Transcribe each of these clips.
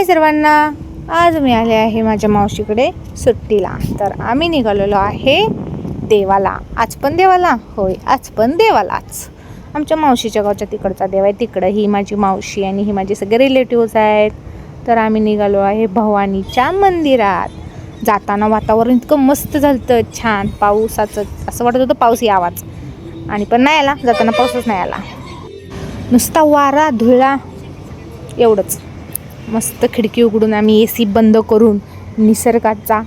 हाय सर्वांना, आज मी आले आहे माझ्या मावशीकडे सुट्टीला. तर आम्ही निघालेलो आहे देवाला. आज पण देवाला? होय, आज पण देवालाच. आमच्या मावशीच्या गावच्या तिकडचा देव आहे. तिकडं ही माझी मावशी आणि ही माझे सगळे रिलेटिव्हज आहेत. तर आम्ही निघालो आहे भवानीच्या मंदिरात. जाताना वातावरण इतकं मस्त झालं, छान पावसाचं, असं वाटत होतं पाऊस यावाच, आणि पण नाही आला. जाताना पाऊसच नाही आला, नुसता वारा धुळा एवढंच. मस्त खिडकी उघडून आम्ही AC बंद करून निसर्गाचा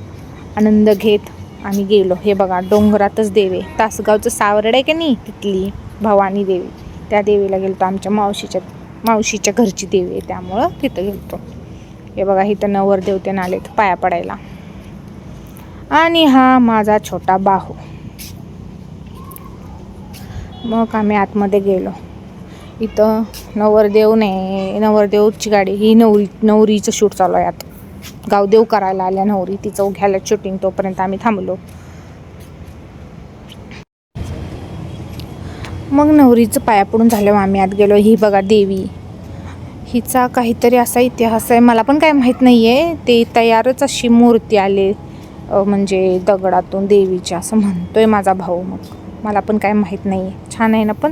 आनंद घेत आम्ही गेलो. हे बघा, डोंगरातच देवी, तासगावचं सावर्ड आहे की नाही, तिथली भवानी देवी, त्या देवीला गेलतो. आमच्या मावशीच्या घरची देवी आहे, त्यामुळं तिथं गेलतो. हे बघा, इथं नवरदेव ते आलेत पाया पडायला. आणि हा माझा छोटा बाहू. मग आम्ही आतमध्ये गेलो. इथं नवरदेवची गाडी, ही नवरीचं शूट चालू आहे. आता गावदेव करायला आल्या नवरी, तिचं घ्यायला शूटिंग. तोपर्यंत आम्ही थांबलो. मग नवरीचं पाया पडून झाल्यावर आम्ही आत गेलो. ही बघा देवी, हिचा काहीतरी असा इतिहास आहे, मला पण काय माहीत नाही आहे. ते तयारच अशी मूर्ती आले, म्हणजे दगडातून देवीच्या, असं म्हणतोय माझा भाऊ. मग मला पण काय माहीत नाही आहे. छान आहे ना? पण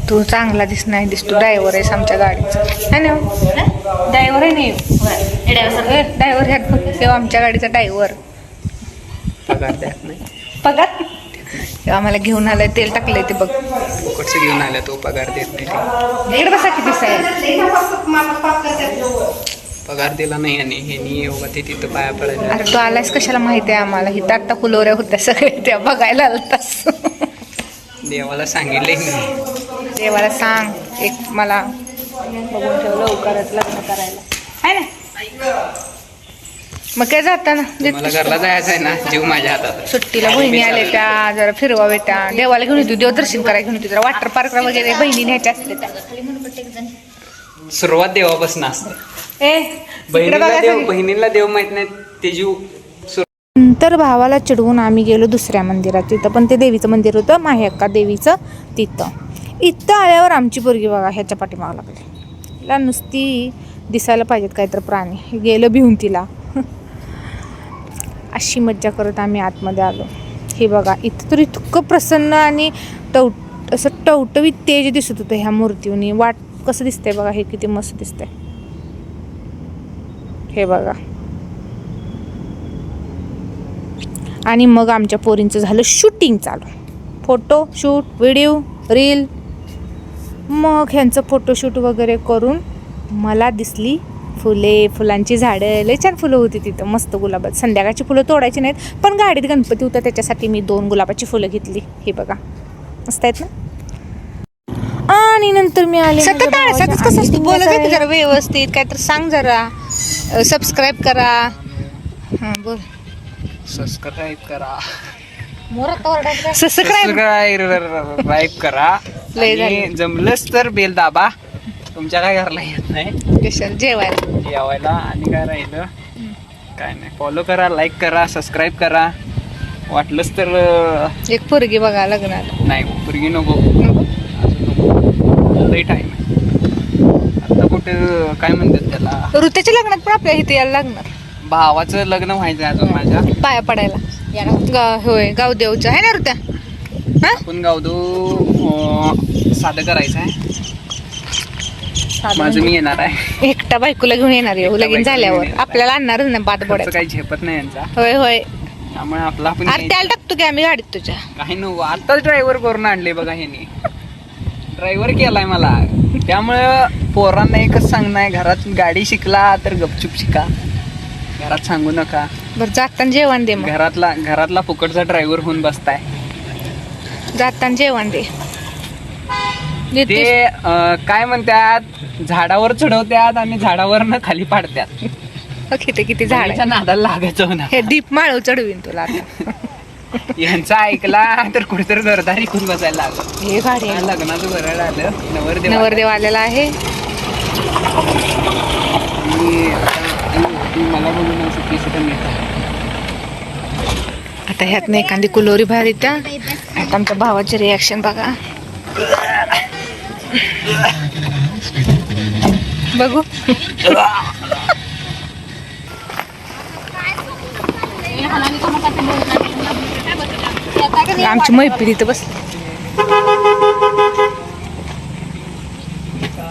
तू चांगला दिसतो. ड्रायव्हर आहेस आमच्या गाडीचा, है ना? ड्रायव्हर आहे नाही, ड्रायव्हर ह्यात तेव्हा आमच्या गाडीचा ड्रायव्हर. पगार तेव्हा आम्हाला घेऊन आलाय, तेल टाकलंय ते बघ. कसं घेऊन आला तो? पगार देत नाही. इकडे बसा किती साहेब, पगार दिला नाही. आणि हे योगा ते तिथं पाया पडायला. अरे तू आलायस कशाला माहिती आहे आम्हाला? ही आता फुलोऱ्या होत्या सगळे, त्या बघायला आलतास. देवाला सांगितले मी, देवाला सांग एक मला बघून ठेव लवकरच लग्न करायला, आहे ना? मग काय जाताना मला घरला जायचं आहे ना, जीव माझ्या हातात. सुट्टीला बहिणी आले त्या, जरा फिरवावे त्या, देवाला घेऊन येतो, देवदर्शन करायला घेऊन येतो, जरा वॉटर पार्कला वगैरे बहिणी न्यायच्या असते त्या. सुरुवात देवापासून असते. बहिणीला देव माहित नाही ते जीव. नंतर भावाला चिडवून आम्ही गेलो दुसऱ्या मंदिरात. तिथं पण ते देवीचं मंदिर होतं, माहेक्का देवीचं. इथं आल्यावर आमची पोरगी बघा ह्याच्या पाठीमागं लागली. तिला नुसती दिसायला पाहिजेत काहीतरी प्राणी, गेलं भिवून तिला. अशी मज्जा करत आम्ही आतमध्ये आलो. हे बघा, इथं तर इतकं प्रसन्न आणि असं टवटवीत तेज दिसत होतं ह्या मूर्तीवनी. वाट कसं दिसतंय बघा, हे किती मस्त दिसतंय. हे बघा. आणि मग आमच्या पोरींचं झालं शूटिंग चालू, फोटो शूट, व्हिडिओ, रील. मग ह्यांचं फोटोशूट वगैरे करून मला दिसली फुलांची झाडं. लय छान फुलं होती तिथं, मस्त गुलाबात. संध्याकाळची फुलं तोडायची नाहीत, पण गाडीत गणपती होता त्याच्यासाठी मी 2 गुलाबाची फुलं घेतली. हे बघा, मस्त आहेत ना? आणि नंतर मी आले. कसं बोलायचं जरा व्यवस्थित, काय तर सांग जरा. सबस्क्राईब करा. हां बोल. सबस्क्राईब करा, सबस्क्राईब करा. आणि जमलंच तर बेल दाबा. तुमच्या काय घरला येत नाही, जेवायला. आणि काय राहिलं, काय नाही. फॉलो करा, लाईक करा, सबस्क्राईब करा. वाटलंच तर एक पोरगी बघा लग्नाला. नाही, पोरगी नको, अजून नको, लई टाईम आहे. आता कुठे काय म्हणतात त्याला, ऋतूच्या लग्नात पण आपल्या इथे यायला लागणार. भावाचं लग्न व्हायचं अजून माझ्या, पाया पडायला. होय, गावदेवचं आहे ना ऋत्या? आपण गावदेव साधं करायचं आहे. माझं मी येणार आहे, एकटा बायकोला घेऊन येणार आहे लगीन झाल्यावर. आपल्याला आणणारच नाही, बाद पडायचं काही झेपत नाही यांचा. होय. त्यामुळे आपला आपण त्याला टाकतो की आम्ही गाडीत तुझ्या. काही नको, आताच ड्रायव्हर करून आणले बघा ह्यानी. ड्रायव्हर केलाय मला. त्यामुळे पोरांना एकच सांगणार, घरात गाडी शिकला तर गपचूप शिका, घरात सांगू नका. बरं, जाताना जेवण दे. मग घरातला फुकटचा ड्रायव्हर होऊन बसताय. जाताना जेवण दे. ते काय म्हणतात, झाडावर चढवत्यात आणि झाडावरनं खाली पाडत्यात. किती झाडाच्या नादाला लागायचं ना. हे दीप माळव चढवीन तुला आता. यांचा ऐकला तर कुठेतरी घरदारी करून बसायला लागलं. हे गाडी लग्नाचं बरं आलं. नवरदेव आलेला आहे. मला बोलून असं केस पण येतात. आता ह्यातनं एखादी कुलोरी बाहेर येत्या. आता आमच्या भावाचे रिॲक्शन बघा. बघू. आमची मैत्री तर बस.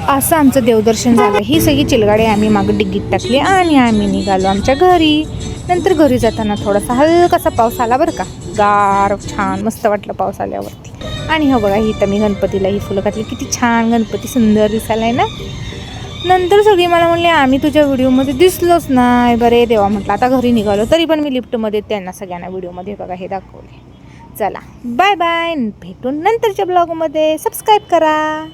असं आमचं देवदर्शन झालं. ही सगळी चिलगाडी आम्ही मागं डिग्गीत टाकली आणि आम्ही निघालो आमच्या घरी. नंतर घरी जाताना थोडासा हलकासा पाऊस आला बरं का. गार छान मस्त वाटलं पाऊस आल्यावरती. आणि हो बघा, ही तर मी गणपतीला ही फुलं घातली. किती छान गणपती सुंदर दिसायला आहे ना. नंतर सगळी मला म्हणले आम्ही तुझ्या व्हिडिओमध्ये दिसलोच नाही. बरे देवा म्हटलं आता घरी निघालो. तरी पण मी लिफ्टमध्ये त्यांना सगळ्यांना व्हिडिओमध्ये बघा हे दाखवले. चला बाय बाय, भेटून नंतरच्या ब्लॉगमध्ये. सबस्क्राईब करा.